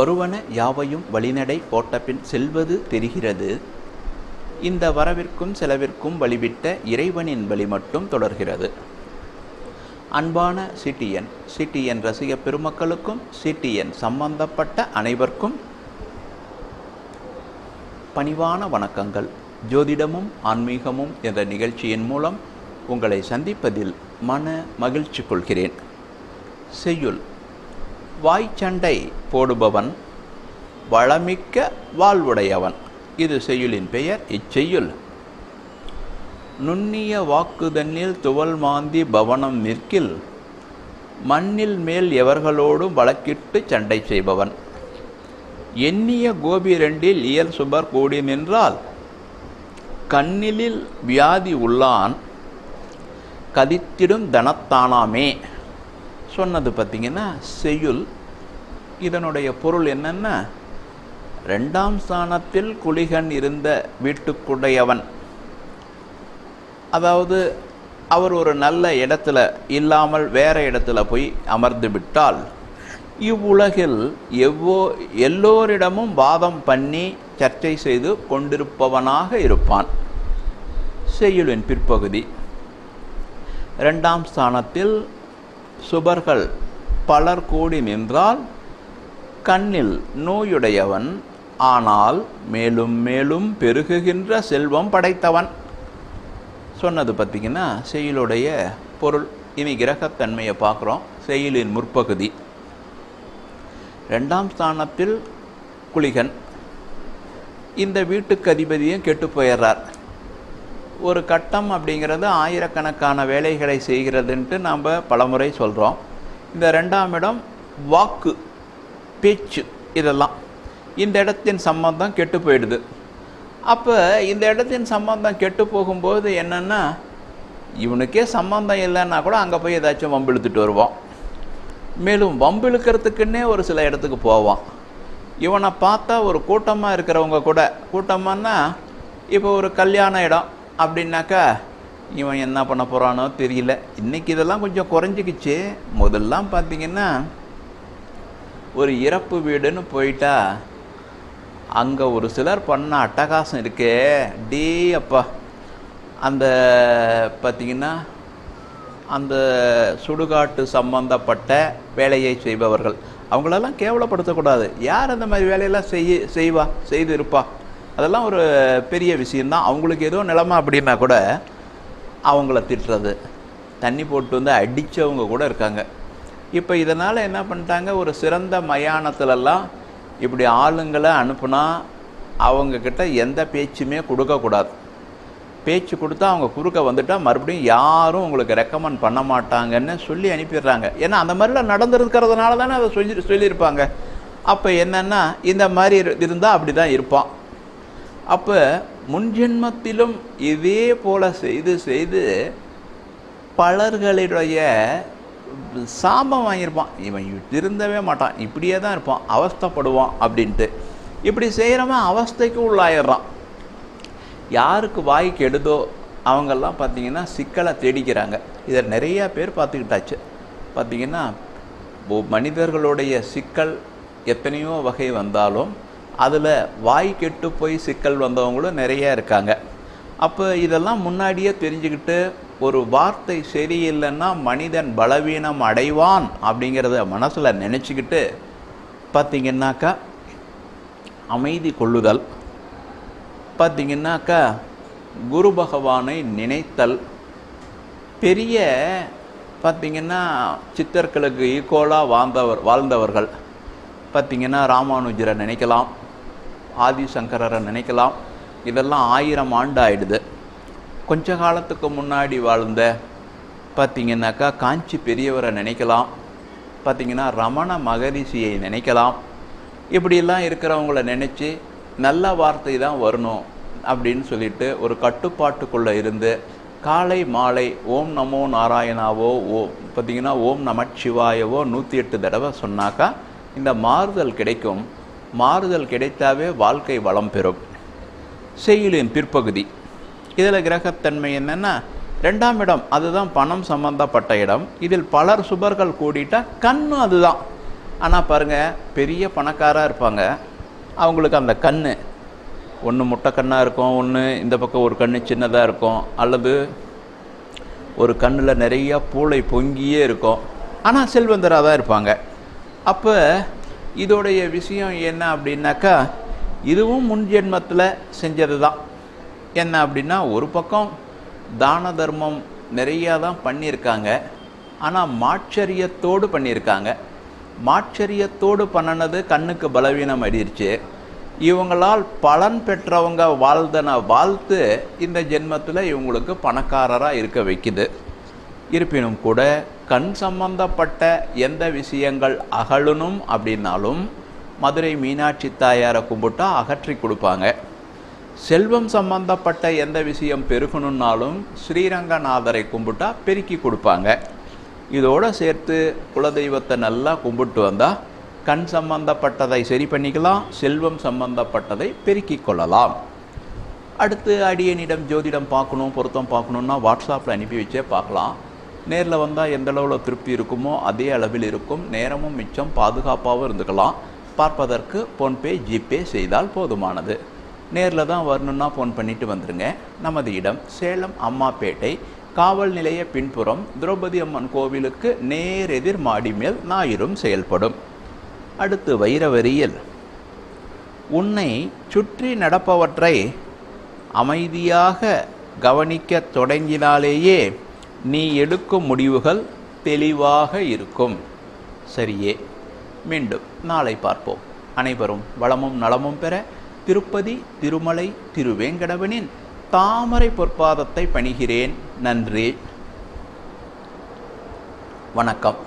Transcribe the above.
வருவன யாவையும் வழிநடை போட்டபின் செல்வது தெரிகிறது. இந்த வரவிற்கும் செலவிற்கும் வழிவிட்ட இறைவனின் வழி மட்டும் தொடர்கிறது. அன்பான சிடிஎன் ரசிக பெருமக்களுக்கும் சிடிஎன் சம்பந்தப்பட்ட அனைவருக்கும் பணிவான வணக்கங்கள். ஜோதிடமும் ஆன்மீகமும் என்ற நிகழ்ச்சியின் மூலம் உங்களை சந்திப்பதில் மன மகிழ்ச்சி கொள்கிறேன். செய்யுள்: வாய்ச்சண்டை போடுபவன் வளமிக்க வாழ்வுடையவன். இது செய்யுளின் பெயர். இச்செய்யுள்: நுண்ணிய வாக்குதன்னில் துவல் மாந்தி பவனம் நிற்கில் மண்ணில் மேல் எவர்களோடும் வழக்கிட்டு சண்டை செய்பவன். எண்ணிய கோபி ரெண்டில் இயல் சுபர் கூடி நின்றால் கண்ணிலில் வியாதி உள்ளான் கதித்திடும் தனத்தானாமே. சொன்னது பார்த்திங்கன்னா செய்யுள். இதனுடைய பொருள் என்னன்னா, 2ஆம் ஸ்தானத்தில் குளிகன் இருந்த வீட்டுக்குடையவன், அதாவது அவர் ஒரு நல்ல இடத்துல இல்லாமல் வேற இடத்துல போய் அமர்ந்து விட்டால் இவ்வுலகில் எல்லோரிடமும் வாதம் பண்ணி சர்ச்சை செய்து கொண்டிருப்பவனாக இருப்பான். செய்யுளின் பிற்பகுதி: 2ஆம் ஸ்தானத்தில் சுபர்கள் பலர் கூடி நின்றால் கண்ணில் நோயுடையவன், ஆனால் மேலும் மேலும் பெருகுகின்ற செல்வம் படைத்தவன். சொன்னது பார்த்திங்கன்னா செய்யுளுடைய பொருள். இனி கிரகத்தன்மையை பார்க்குறோம். செய்யுளின் முற்பகுதி: 2ஆம் ஸ்தானத்தில் குளிகன், இந்த வீட்டுக்கு அதிபதியும் கெட்டு போயிடுறார். ஒரு கட்டம் அப்படிங்கிறது ஆயிரக்கணக்கான வேலைகளை செய்கிறதுன்ட்டு நாம் பலமுறை சொல்கிறோம். இந்த 2ஆம் இடம் வாக்கு, பேச்சு, இதெல்லாம் இந்த இடத்தின் சம்பந்தம் கெட்டு போயிடுது. அப்போ இந்த இடத்தின் சம்பந்தம் கெட்டு போகும்போது என்னென்னா, இவனுக்கே சம்பந்தம் இல்லைன்னா கூட அங்கே போய் ஏதாச்சும் வம்பு இழுத்துட்டு வருவான். மேலும் வம்பு இழுக்கிறதுக்குன்னே ஒரு சில இடத்துக்கு போவான். இவனை பார்த்தா ஒரு கூட்டமாக இருக்கிறவங்க கூட, கூட்டமானா இப்போ ஒரு கல்யாண இடம் அப்படின்னாக்கா இவன் என்ன பண்ண போகிறானோ தெரியல. இன்றைக்கி இதெல்லாம் கொஞ்சம் குறைஞ்சிக்கிச்சு. முதல்லாம் பார்த்திங்கன்னா ஒரு இறப்பு வீடுன்னு போயிட்டா அங்கே ஒரு சிலர் பண்ண அட்டகாசம் இருக்கே, டே அப்பா. அந்த பார்த்திங்கன்னா அந்த சுடுகாட்டு சம்பந்தப்பட்ட வேலையை செய்பவர்கள், அவங்களெல்லாம் கேவலப்படுத்தக்கூடாது. யார் அந்த மாதிரி வேலையெல்லாம் செய்து இருப்பா? அதெல்லாம் ஒரு பெரிய விஷயந்தான். அவங்களுக்கு ஏதோ நிலைமை அப்படின்னா கூட அவங்கள திட்டுறது, தண்ணி போட்டு வந்து அடித்தவங்க கூட இருக்காங்க. இப்போ இதனால் என்ன பண்ணிட்டாங்க, ஒரு சிறந்த மயானத்துலலாம் இப்படி ஆளுங்களை அனுப்புனா அவங்கக்கிட்ட எந்த பேச்சுமே கொடுக்கக்கூடாது. பேச்சு கொடுத்தா அவங்க குறுக்க வந்துட்டால் மறுபடியும் யாரும் உங்களுக்கு ரெக்கமெண்ட் பண்ண மாட்டாங்கன்னு சொல்லி அனுப்பிடுறாங்க. ஏன்னா அந்த மாதிரிலாம் நடந்துருக்கிறதுனால தானே அதை சொல்லியிருப்பாங்க. அப்போ என்னென்னா, இந்த மாதிரி இருந்தால் அப்படி தான் இருப்பான். அப்போ முன்ஜென்மத்திலும் இதே போல் செய்து பலர்களுடைய சாபம் வாங்கியிருப்பான். இவன் திருந்தவே மாட்டான், இப்படியே தான் இருப்பான், அவஸ்தைப்படுவான் அப்படின்ட்டு. இப்படி செய்கிறவன் அவஸ்தைக்கு உள்ளாயிடுறான். யாருக்கு வாய்க்கு எடுதோ அவங்கெல்லாம் பார்த்திங்கன்னா சிக்கலை தேடிக்கிறாங்க. இதை நிறையா பேர் பார்த்துக்கிட்டாச்சு. பார்த்திங்கன்னா மனிதர்களுடைய சிக்கல் எத்தனையோ வகை வந்தாலும் அதில் வாய் கெட்டு போய் சிக்கல் வந்தவங்களும் நிறையா இருக்காங்க. அப்போ இதெல்லாம் முன்னாடியே தெரிஞ்சுக்கிட்டு ஒரு வார்த்தை சரியில்லைன்னா மனிதன் பலவீனம் அடைவான் அப்படிங்கிறத மனசில் நினச்சிக்கிட்டு பார்த்திங்கன்னாக்கா அமைதி கொள்ளுதல், பார்த்திங்கன்னாக்கா குரு பகவானை நினைத்தல், பெரிய பார்த்திங்கன்னா சித்தர்களுக்கு ஈக்குவலாக வாழ்ந்தவர்கள் பார்த்திங்கன்னா ராமானுஜரை நினைக்கலாம், ஆதிசங்கரரை நினைக்கலாம். இதெல்லாம் 1000 ஆண்டு ஆயிடுது. கொஞ்ச காலத்துக்கு முன்னாடி வாழ்ந்த பார்த்திங்கனாக்கா காஞ்சி பெரியவரை நினைக்கலாம், பார்த்திங்கன்னா ரமண மகரிஷியை நினைக்கலாம். இப்படியெல்லாம் இருக்கிறவங்கள நினச்சி நல்ல வார்த்தை தான் வரணும் அப்படின்னு சொல்லிட்டு ஒரு கட்டுப்பாட்டுக்குள்ளே இருந்து காலை மாலை ஓம் நமோ நாராயணாவோ பார்த்திங்கன்னா ஓம் நமச்சிவாயவோ 108 தடவை சொன்னாக்கா இந்த மாறுதல் கிடைக்கும். மாறுதல் கிடைத்தாவே வாழ்க்கை வளம் பெறும். செய்யுளின் பிற்பகுதி இதில் கிரகத்தன்மை என்னென்னா 2ஆம் இடம், அதுதான் பணம் சம்பந்தப்பட்ட இடம். இதில் பலர் சுபர்கள் கூடிட்டா கண்ணு அதுதான். ஆனால் பாருங்கள், பெரிய பணக்காராக இருப்பாங்க, அவங்களுக்கு அந்த கண் ஒன்று முட்டை கண்ணாக இருக்கும், ஒன்று இந்த பக்கம் ஒரு கண் சின்னதாக இருக்கும், அல்லது ஒரு கண்ணில் நிறையா பூளை பொங்கியே இருக்கும். ஆனால் செல்வந்தராக தான் இருப்பாங்க. அப்போ இதோடைய விஷயம் என்ன அப்படின்னாக்கா, இதுவும் முன் ஜென்மத்தில் செஞ்சது தான். என்ன அப்படின்னா, ஒரு பக்கம் தான தர்மம் நிறையா தான் பண்ணியிருக்காங்க, ஆனால் மாட்சரியத்தோடு பண்ணியிருக்காங்க. மாட்சரியத்தோடு பண்ணினது கண்ணுக்கு பலவீனம் அடிருச்சு. இவங்களால் பலன் பெற்றவங்க வாழ்ந்தன வாழ்த்து இந்த ஜென்மத்தில் இவங்களுக்கு பணக்காரராக இருக்க வைக்குது. இருப்பினும் கூட கண் சம்பந்தப்பட்ட எந்த விஷயங்கள் அகலணும் அப்படின்னாலும் மதுரை மீனாட்சி தாயாரை கும்பிட்டா அகற்றி கொடுப்பாங்க. செல்வம் சம்பந்தப்பட்ட எந்த விஷயம் பெருகணுன்னாலும் ஸ்ரீரங்கநாதரை கும்பிட்டா பெருக்கி கொடுப்பாங்க. இதோடு சேர்த்து குலதெய்வத்தை நல்லா கும்பிட்டு வந்தால் கண் சம்பந்தப்பட்டதை சரி பண்ணிக்கலாம், செல்வம் சம்பந்தப்பட்டதை பெருக்கி கொள்ளலாம். அடுத்து அடியனிடம் ஜோதிடம் பார்க்கணும், பொருத்தம் பார்க்கணுன்னா வாட்ஸ்அப்பில் அனுப்பி வச்சே பார்க்கலாம். நேரில் வந்தால் எந்த அளவில் திருப்தி இருக்குமோ அதே அளவில் இருக்கும். நேரமும் மிச்சம், பாதுகாப்பாகவும் இருந்துக்கலாம். பார்ப்பதற்கு ஃபோன்பே ஜிபே செய்தால் போதுமானது. நேரில் தான் வரணுன்னா ஃபோன் பண்ணிவிட்டு வந்துடுங்க. நமது இடம் சேலம் அம்மாப்பேட்டை காவல் நிலைய பின்புறம் திரௌபதி அம்மன் கோவிலுக்கு நேரெதிர் மாடி மேல் ஞாயிறும் செயல்படும். அடுத்து வைரவரியில் உன்னை சுற்றி நடப்பவற்றை அமைதியாக கவனிக்க தொடங்கினாலேயே நீ எடுக்கும் முடிவுகள் தெளிவாக இருக்கும். சரியே, மீண்டும் நாளை பார்ப்போம். அனைவரும் வளமும் நலமும் பெற திருப்பதி திருமலை திருவேங்கடவனின் தாமரை பொற்பாதத்தை பணிகிறேன். நன்றி, வணக்கம்.